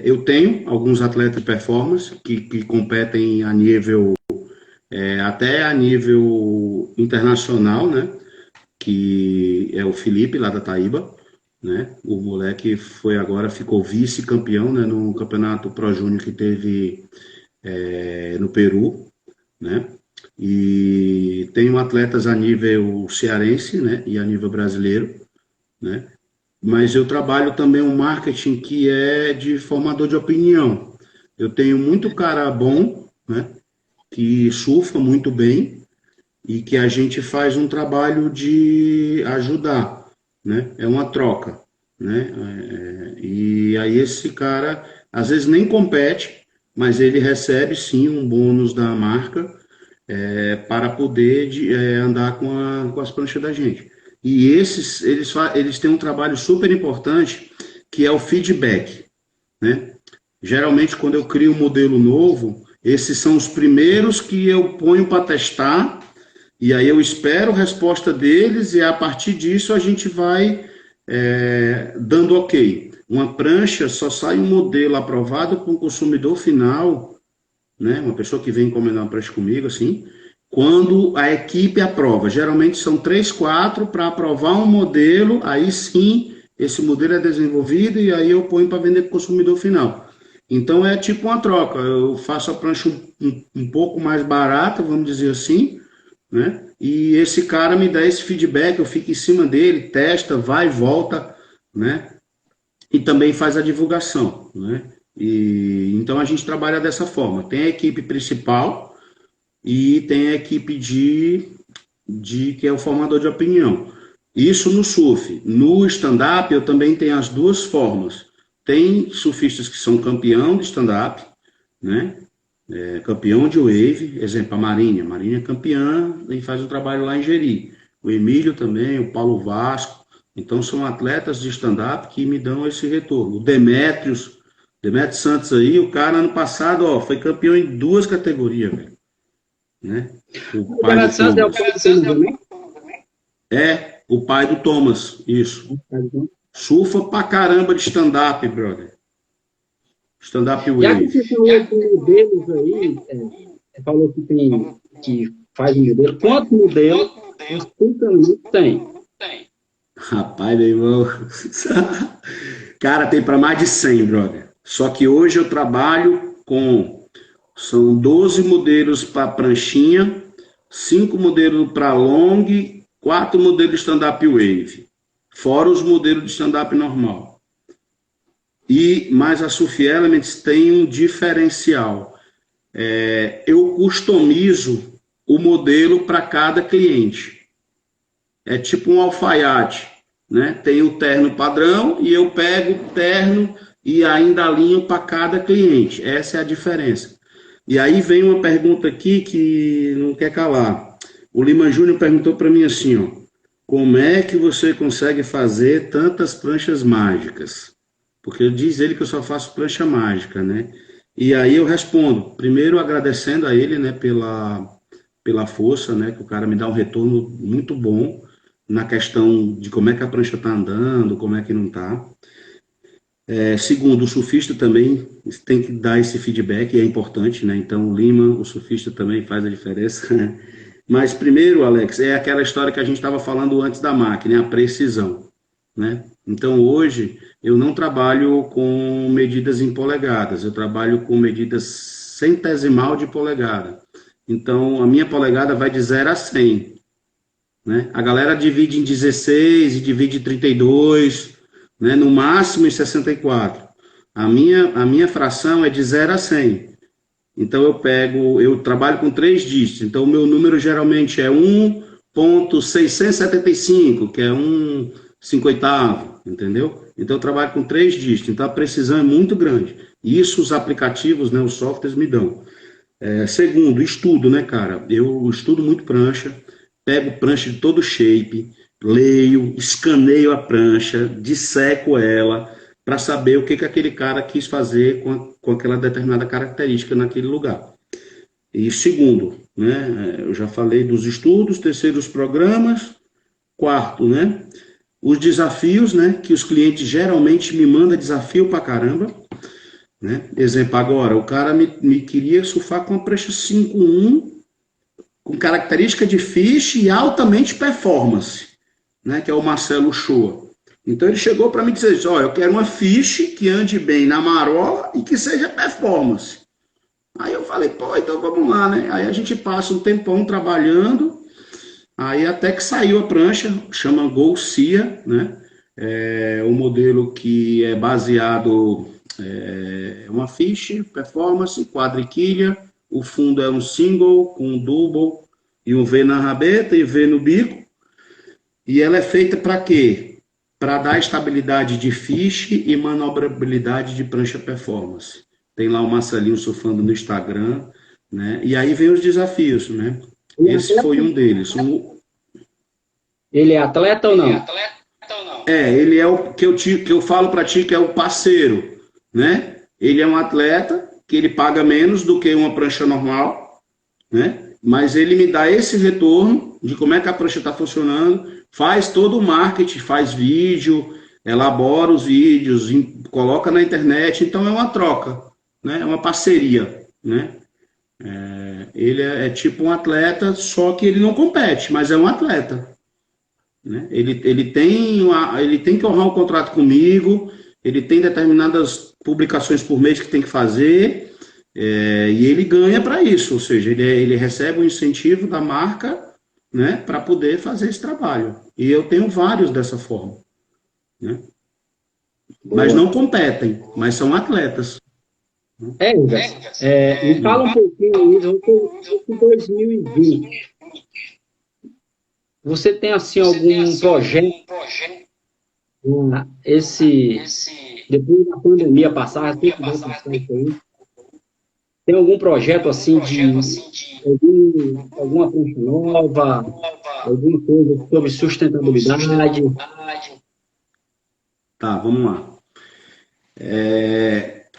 Eu tenho alguns atletas de performance que competem a nível, até a nível internacional, né? Que é o Felipe, lá da Taíba, né? O moleque ficou vice-campeão, né? No campeonato Pro Júnior que teve no Peru, né? E tenho atletas a nível cearense, né? E a nível brasileiro, né? Mas eu trabalho também um marketing que é de formador de opinião. Eu tenho muito cara bom, né? Que surfa muito bem e que a gente faz um trabalho de ajudar, né? É uma troca, né? E aí esse cara às vezes nem compete, mas ele recebe sim um bônus da marca para poder andar com as pranchas da gente. E eles têm um trabalho super importante que é o feedback, né? Geralmente quando eu crio um modelo novo, esses são os primeiros que eu ponho para testar. E aí eu espero a resposta deles e a partir disso a gente vai dando ok. Uma prancha só sai um modelo aprovado para o consumidor final, né? Uma pessoa que vem encomendar uma prancha comigo, assim, quando a equipe aprova. Geralmente são 3, 4 para aprovar um modelo, aí sim esse modelo é desenvolvido e aí eu ponho para vender para o consumidor final. Então é tipo uma troca. Eu faço a prancha um pouco mais barata, vamos dizer assim, né? E esse cara me dá esse feedback, eu fico em cima dele, testa, vai e volta, né? e também faz a divulgação, né? E, então a gente trabalha dessa forma. Tem a equipe principal e tem a equipe de que é o formador de opinião. Isso no surf. No stand-up eu também tenho as duas formas. Tem surfistas que são campeão de stand-up, né? Campeão de wave, exemplo, a Marinha. A Marinha é campeã e faz o trabalho lá em Jeri. O Emílio também, o Paulo Vasco. Então são atletas de stand-up que me dão esse retorno. O Demétrios Santos aí, o cara ano passado, ó, foi campeão em 2 categorias, velho. Né? O pai do Santos é o Thomas. pai do também? O pai do Thomas, isso. Surfa pra caramba de stand-up, brother. Stand-up Já que wave. você falou de modelos aí, você falou que faz modelo. Quantos modelos você tem? Rapaz, meu irmão. Cara, tem para mais de 100, brother. Só que hoje eu trabalho com... São 12 modelos para pranchinha, 5 modelos para long, 4 modelos de stand-up wave. Fora os modelos de stand-up normal. Mas a Surf Elements tem um diferencial. Eu customizo o modelo para cada cliente. É tipo um alfaiate, né? Tem o terno padrão e eu pego o terno e ainda alinho para cada cliente. Essa é a diferença. E aí vem uma pergunta aqui que não quer calar. O Lima Júnior perguntou para mim assim, ó, como é que você consegue fazer tantas pranchas mágicas? Porque diz ele que eu só faço prancha mágica, né? E aí eu respondo, primeiro agradecendo a ele, né, pela força, né, que o cara me dá um retorno muito bom na questão de como é que a prancha está andando, como é que não está. Segundo, o surfista também tem que dar esse feedback, é importante, né? Então, o Lima, o surfista também faz a diferença. Mas primeiro, Alex, é aquela história que a gente estava falando antes da máquina, a precisão, né? Então, hoje, eu não trabalho com medidas em polegadas, eu trabalho com medidas centesimal de polegada. Então, a minha polegada vai de 0 a 100, né? A galera divide em 16 e divide em 32, né? No máximo em 64. A minha fração é de 0 a 100. Então eu trabalho com 3 dígitos. Então o meu número geralmente é 1.675, que é 1/50, entendeu? Então eu trabalho com 3 dígitos. Então a precisão é muito grande. Isso os aplicativos, né, os softwares me dão. Segundo, estudo, né, cara? Eu estudo muito prancha. Pego prancha de todo shape, leio, escaneio a prancha, disseco ela, para saber o que aquele cara quis fazer com aquela determinada característica naquele lugar. E segundo, né, eu já falei dos estudos, terceiro, os programas, quarto, né, os desafios, né, que os clientes geralmente me mandam desafio pra caramba, né, exemplo, agora, o cara me queria surfar com a prancha 5.1, com característica de fish e altamente performance, né, que é o Marcelo Shoa. Então ele chegou para mim e disse assim, olha, eu quero uma fish que ande bem na marola e que seja performance. Aí eu falei, pô, então vamos lá, né? Aí a gente passa um tempão trabalhando, aí até que saiu a prancha, chama Golcia, né? O modelo que é baseado, uma fish, performance, quadriquilha, o fundo é um single com um double e um V na rabeta e V no bico. E ela é feita para quê? Para dar estabilidade de fish e manobrabilidade de prancha performance. Tem lá o Marcelinho surfando no Instagram, né? E aí vem os desafios, né? Esse foi um deles. Ele é atleta ou não? Ele é o que eu falo para ti, que é o parceiro, né? Ele é um atleta que ele paga menos do que uma prancha normal, né? Mas ele me dá esse retorno de como é que a prancha está funcionando, faz todo o marketing, faz vídeo, elabora os vídeos, coloca na internet, então é uma troca, né? É uma parceria, né? Ele é tipo um atleta, só que ele não compete, mas é um atleta, né? Ele tem que honrar um contrato comigo, ele tem determinadas publicações por mês que tem que fazer, e ele ganha para isso, ou seja, ele recebe um incentivo da marca, né, para poder fazer esse trabalho. E eu tenho vários dessa forma, né? Mas não competem, mas são atletas. Me fala um pouquinho aí, em 2020. Você tem, assim, algum projeto, depois da pandemia passar, tem que dar passar isso aí? Tem algum projeto, assim, alguma prancha nova, alguma coisa sobre sustentabilidade? Tá, vamos lá.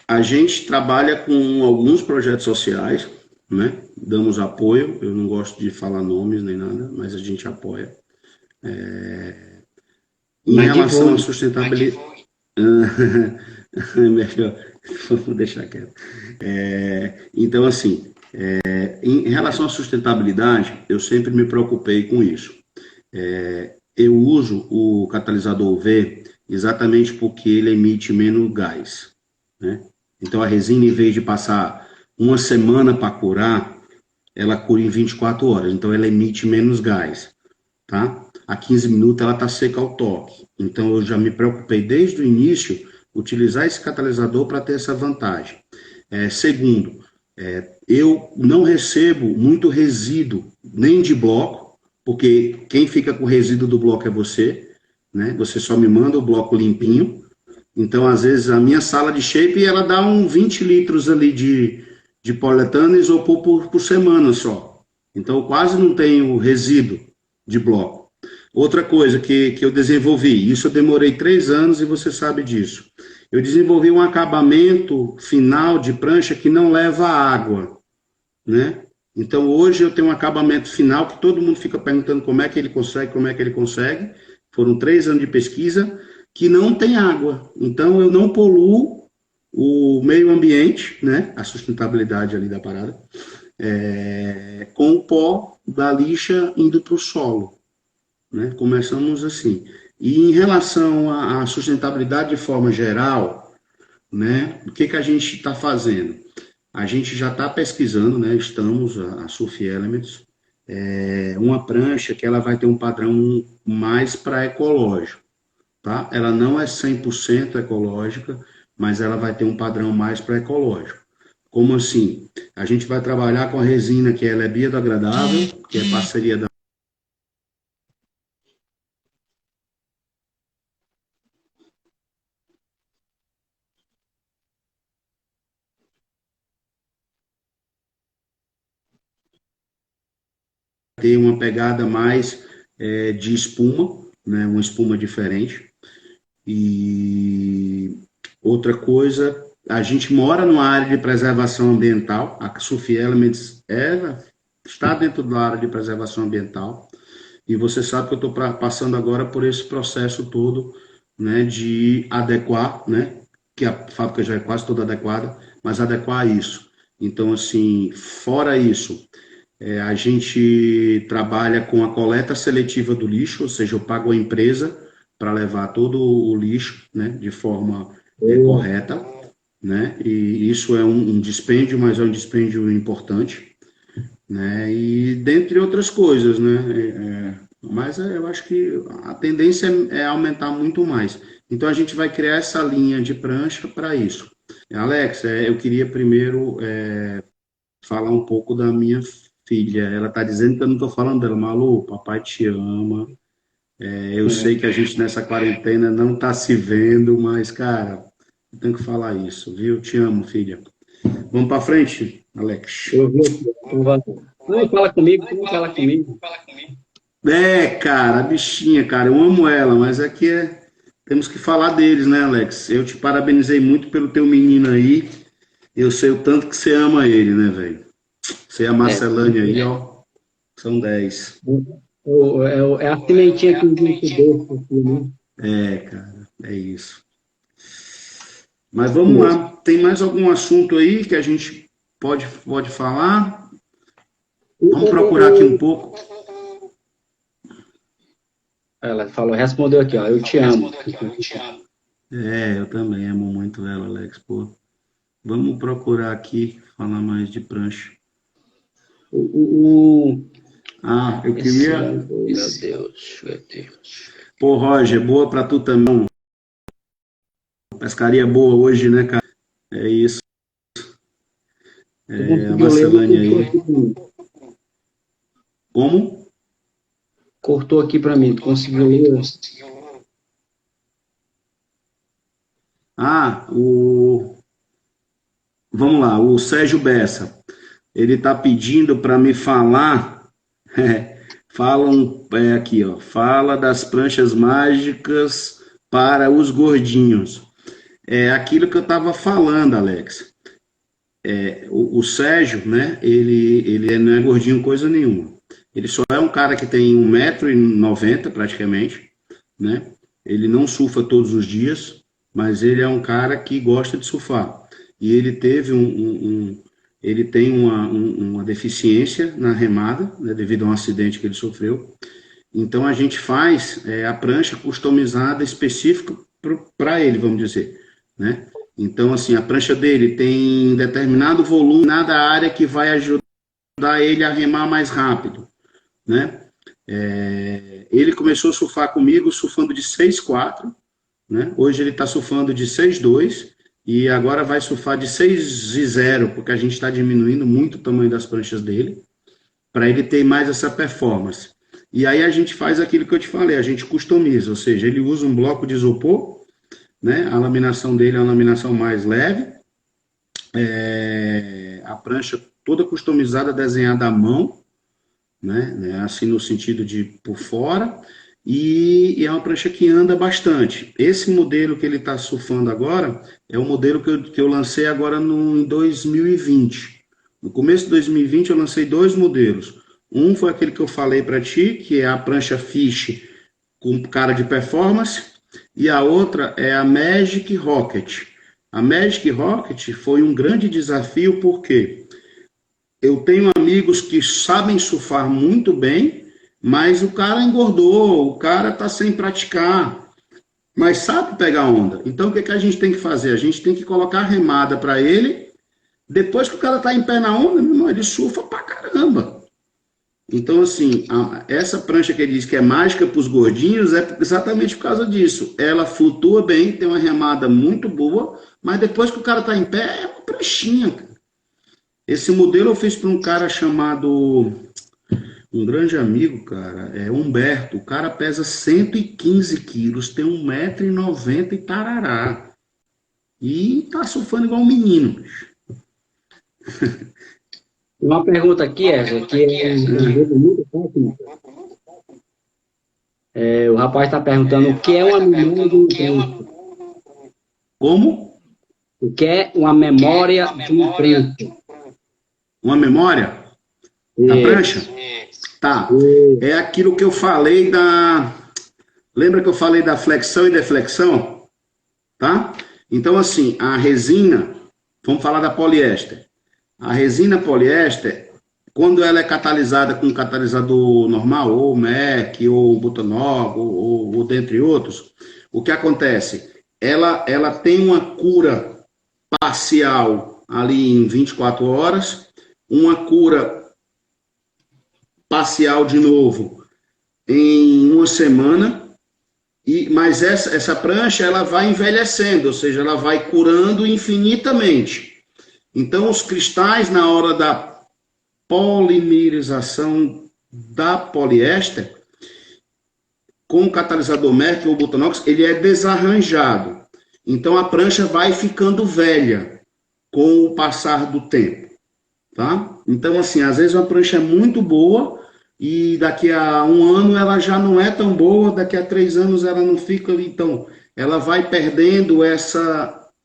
A gente trabalha com alguns projetos sociais, né? Damos apoio, eu não gosto de falar nomes nem nada, mas a gente apoia. Em relação à sustentabilidade... Melhor, vou deixar quieto. Então, assim, em relação à sustentabilidade, eu sempre me preocupei com isso. Eu uso o catalisador UV exatamente porque ele emite menos gás, né? Então, a resina, em vez de passar uma semana para curar, ela cura em 24 horas. Então, ela emite menos gás, tá? A 15 minutos ela está seca ao toque. Então, eu já me preocupei desde o início utilizar esse catalisador para ter essa vantagem. Segundo, eu não recebo muito resíduo, nem de bloco, porque quem fica com o resíduo do bloco é você, né? Você só me manda o bloco limpinho. Então, às vezes, a minha sala de shape, ela dá 20 litros ali de poliuretano isopor por semana só. Então, eu quase não tenho resíduo de bloco. Outra coisa que eu desenvolvi, isso eu demorei 3 anos e você sabe disso. Eu desenvolvi um acabamento final de prancha que não leva água, né? Então, hoje eu tenho um acabamento final que todo mundo fica perguntando como é que ele consegue. Foram 3 anos de pesquisa que não tem água. Então, eu não poluo o meio ambiente, né? A sustentabilidade ali da parada, com o pó da lixa indo para o solo, né? Começamos assim. E em relação à sustentabilidade de forma geral, né? O que a gente está fazendo? A gente já está pesquisando, né? Estamos, a Surf Elements, uma prancha que ela vai ter um padrão mais para ecológico, tá? Ela não é 100% ecológica, mas ela vai ter um padrão mais para ecológico. Como assim? A gente vai trabalhar com a resina que ela é biodegradável, que é parceria da ter uma pegada mais de espuma, né? Uma espuma diferente. E outra coisa, a gente mora numa área de preservação ambiental, a Surf Elements está dentro da área de preservação ambiental, e você sabe que eu estou passando agora por esse processo todo, né, de adequar, né, que a fábrica já é quase toda adequada, mas adequar isso. Então, assim, fora isso, a gente trabalha com a coleta seletiva do lixo, ou seja, eu pago a empresa para levar todo o lixo, né, de forma correta, né, e isso é um dispêndio, mas é um dispêndio importante, né, e dentre outras coisas, né, mas eu acho que a tendência é aumentar muito mais. Então a gente vai criar essa linha de prancha para isso. Alex, eu queria primeiro falar um pouco da minha filha. Ela está dizendo que eu não estou falando dela. Malu, papai te ama. Eu sei que a gente nessa quarentena não está se vendo, mas, cara, eu tenho que falar isso, viu? Te amo, filha. Vamos para frente, Alex. Não, fala comigo, não fala comigo. Cara, a bichinha, cara, eu amo ela, mas aqui temos que falar deles, né, Alex? Eu te parabenizei muito pelo teu menino aí. Eu sei o tanto que você ama ele, né, velho? Você e a Marcelane aí, ó, são 10. É a sementinha que a gente deixa aqui, né? Cara, é isso. Mas vamos lá, tem mais algum assunto aí que a gente pode falar? Vamos procurar aqui um pouco. Ela falou, respondeu aqui, ó, eu te amo. Eu também amo muito ela, Alex, pô. Vamos procurar aqui, falar mais de prancha. Eu queria... Meu Deus, meu Deus. Pô, Roger, boa pra tu também. Pescaria boa hoje, né, cara? É isso. A Goleiro Marcelane aí. Como? cortou aqui para mim, tu conseguiu ler? Vamos lá, o Sérgio Bessa. Ele está pedindo para me falar. Aqui, ó. Fala das pranchas mágicas para os gordinhos. É aquilo que eu estava falando, Alex. O Sérgio, né? Ele não é gordinho coisa nenhuma. Ele só é um cara que tem 1,90 m praticamente, né? Ele não surfa todos os dias, mas ele é um cara que gosta de surfar. E ele teve ele tem uma deficiência na remada, né, devido a um acidente que ele sofreu. Então a gente faz a prancha customizada específica para ele, vamos dizer, né? Então assim, a prancha dele tem determinado volume, nada área que vai ajudar ele a remar mais rápido, né? Ele começou a surfar comigo surfando de 6,4, né? Hoje ele está surfando de 6,2 e agora vai surfar de 6,0, porque a gente está diminuindo muito o tamanho das pranchas dele, para ele ter mais essa performance. E aí a gente faz aquilo que eu te falei, a gente customiza, ou seja, ele usa um bloco de isopor, né? A laminação dele é uma laminação mais leve, a prancha toda customizada, desenhada à mão, né? Assim no sentido de por fora, e é uma prancha que anda bastante. Esse modelo que ele está surfando agora é o modelo que eu lancei agora em 2020. No começo de 2020 eu lancei 2 modelos. Um foi aquele que eu falei para ti, que é a prancha Fish com cara de performance, e a outra é a Magic Rocket. A Magic Rocket foi um grande desafio porque eu tenho amigos que sabem surfar muito bem, mas o cara engordou, o cara está sem praticar, mas sabe pegar onda. Então o que a gente tem que fazer? A gente tem que colocar a remada para ele, depois que o cara está em pé na onda, meu irmão, ele surfa pra caramba. Então, assim, essa prancha que ele diz que é mágica para os gordinhos é exatamente por causa disso. Ela flutua bem, tem uma remada muito boa, mas depois que o cara está em pé, é uma pranchinha, cara. Esse modelo eu fiz para um cara chamado, um grande amigo, cara, é Humberto. O cara pesa 115 quilos, tem 1,90 m e tarará. E tá surfando igual um menino. Uma pergunta aqui, Ezra, que é muito técnica. O rapaz está perguntando o que é uma memória de imprensa. Como? O que é uma memória de imprensa? Uma memória? Da prancha? Tá. É aquilo que eu falei Lembra que eu falei da flexão e deflexão? Tá? Então, assim, a resina, vamos falar da poliéster. A resina poliéster, quando ela é catalisada com um catalisador normal, ou MEC, ou Butanol, ou dentre outros, o que acontece? Ela tem uma cura parcial ali em 24 horas, uma cura parcial de novo em uma semana, mas essa prancha ela vai envelhecendo, ou seja, ela vai curando infinitamente. Então, os cristais, na hora da polimerização da poliéster, com o catalisador MEC ou Butanox, ele é desarranjado. Então, a prancha vai ficando velha com o passar do tempo. Tá? Então, assim, às vezes uma prancha é muito boa e daqui a um ano ela já não é tão boa, daqui a 3 anos ela não fica. Então, ela vai perdendo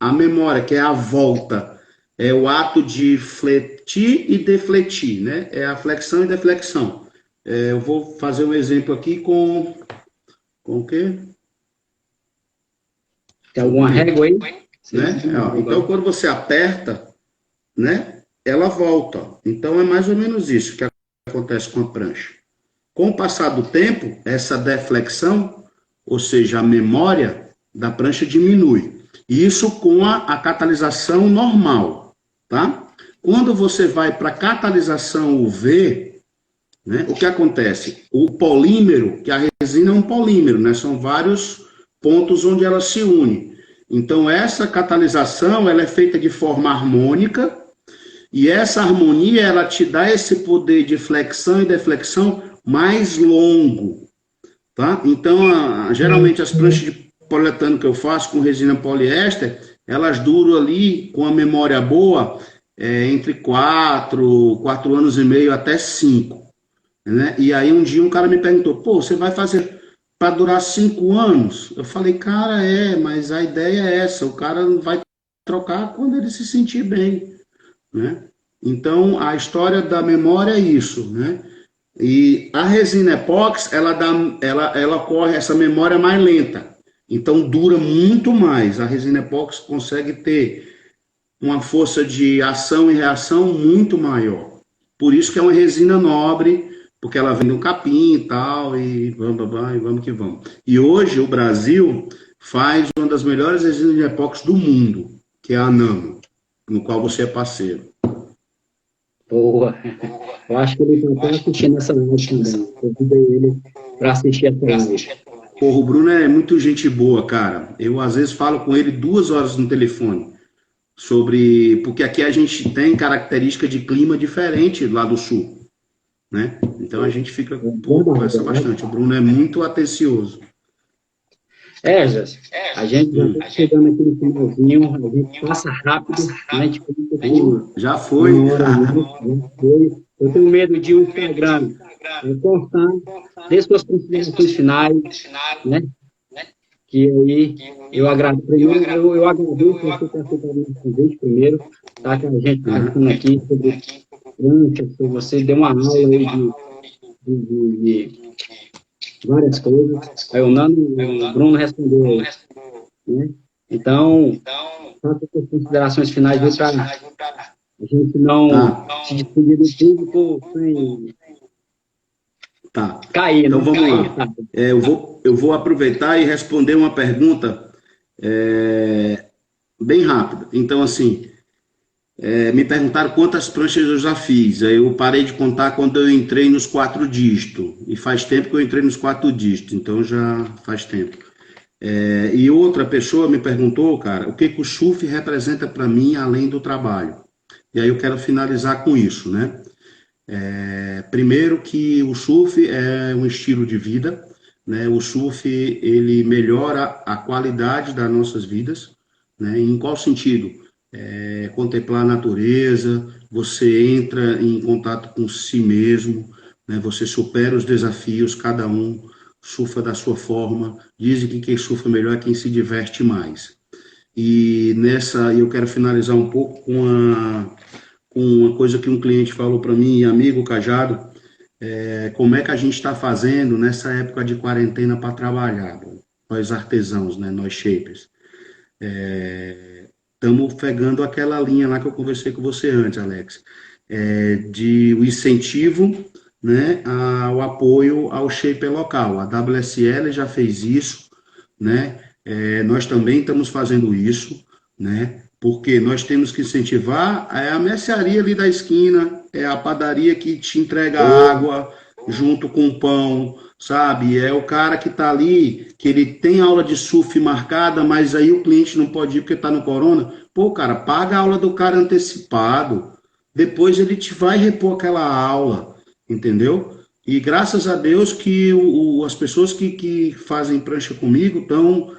a memória, que é a volta. É o ato de fletir e defletir, né? É a flexão e deflexão. Eu vou fazer um exemplo aqui com o quê? Tem alguma régua aí? Né? Então, quando você aperta, né? Ela volta. Então, é mais ou menos isso que acontece com a prancha. Com o passar do tempo, essa deflexão, ou seja, a memória da prancha diminui. Isso com a catalisação normal. Tá? Quando você vai para catalisação UV, né, o que acontece? O polímero, que a resina é um polímero, né, são vários pontos onde ela se une. Então, essa catalisação, ela é feita de forma harmônica, e essa harmonia, ela te dá esse poder de flexão e deflexão mais longo, tá? Então, geralmente, as pranchas de poliuretano que eu faço com resina poliéster, elas duram ali, com a memória boa, entre 4 anos e meio até 5, né? E aí, um dia, um cara me perguntou, pô, você vai fazer para durar 5 anos? Eu falei, cara, mas a ideia é essa, o cara vai trocar quando ele se sentir bem, né? Então, a história da memória é isso, né? E a resina epóxi, ela corre essa memória mais lenta. Então, dura muito mais. A resina epóxi consegue ter uma força de ação e reação muito maior. Por isso que é uma resina nobre, porque ela vem de um capim e tal, e vamos que vamos. E hoje, o Brasil faz uma das melhores resinas de epóxi do mundo, que é a Nano, no qual você é parceiro. Boa. Eu acho que ele está assistindo essa live também. Eu convidei ele para assistir essa live. Porra, o Bruno é muito gente boa, cara. Eu, às vezes, falo com ele 2 horas no telefone. Porque aqui a gente tem característica de clima diferente lá do sul, né? Então a gente fica, conversa bastante. O Bruno é muito atencioso. Jéssica, a gente já está chegando aqui no finalzinho, a gente passa rápido, né? A gente já foi. Eu tenho medo de o Instagram cortar, dê suas considerações finais, né? Que aí eu agradeço. Primeiro, eu agradeço você ter aceitado o convite primeiro, tá? Que a gente falando aqui sobre prancha, você deu uma aula aí de várias coisas. Aí o Bruno respondeu, né? Então, faça as considerações finais para a gente não se despedir do público sem cair. Então vamos lá. Eu vou aproveitar e responder uma pergunta bem rápida. Então, assim, me perguntaram quantas pranchas eu já fiz. Aí eu parei de contar quando eu entrei nos 4 dígitos. E faz tempo que eu entrei nos 4 dígitos, então já faz tempo. E outra pessoa me perguntou, cara, o que o SUF representa para mim além do trabalho. E aí eu quero finalizar com isso, né? Primeiro que o surf é um estilo de vida, né? O surf, ele melhora a qualidade das nossas vidas, né? Em qual sentido? Contemplar a natureza, você entra em contato com si mesmo, né? Você supera os desafios, cada um surfa da sua forma. Dizem que quem surfa melhor é quem se diverte mais. E eu quero finalizar um pouco com uma coisa que um cliente falou para mim, amigo Cajado, como é que a gente está fazendo nessa época de quarentena para trabalhar, nós artesãos, né, nós shapers. Estamos pegando aquela linha lá que eu conversei com você antes, Alex, de o incentivo, né, ao apoio ao shaper local. A WSL já fez isso, né, nós também estamos fazendo isso, né, porque nós temos que incentivar a mercearia ali da esquina, a padaria que te entrega água junto com o pão, sabe? É o cara que está ali, que ele tem aula de surf marcada, mas aí o cliente não pode ir porque está no corona. Pô, cara, paga a aula do cara antecipado, depois ele te vai repor aquela aula, entendeu? E graças a Deus que as pessoas que fazem prancha comigo estão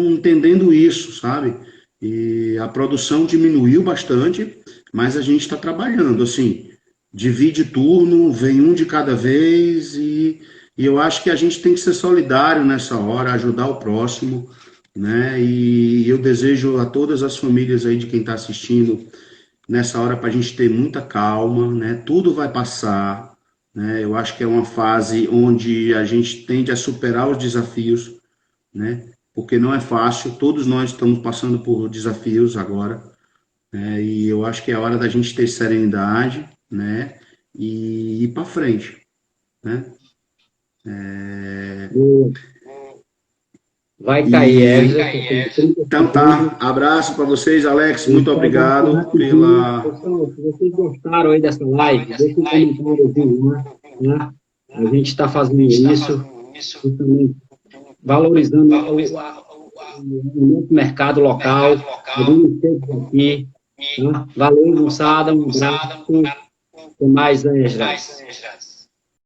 entendendo isso, sabe? E a produção diminuiu bastante, mas a gente está trabalhando, assim, divide turno, vem um de cada vez, e eu acho que a gente tem que ser solidário nessa hora, ajudar o próximo, né? E eu desejo a todas as famílias aí de quem está assistindo, nessa hora, para a gente ter muita calma, né? Tudo vai passar, né? Eu acho que é uma fase onde a gente tende a superar os desafios, né? Porque não é fácil, todos nós estamos passando por desafios agora, né? E eu acho que é hora da gente ter serenidade, né? E ir para frente, né? Vai cair, Então tá, abraço para vocês, Alex, muito obrigado pela... Pessoal, se vocês gostaram aí dessa live, deixa um comentário lá, né? A gente está fazendo isso, justamente valorizando no mercado local, aqui. Valeu, moçada, um abraço. Até mais, Esdras.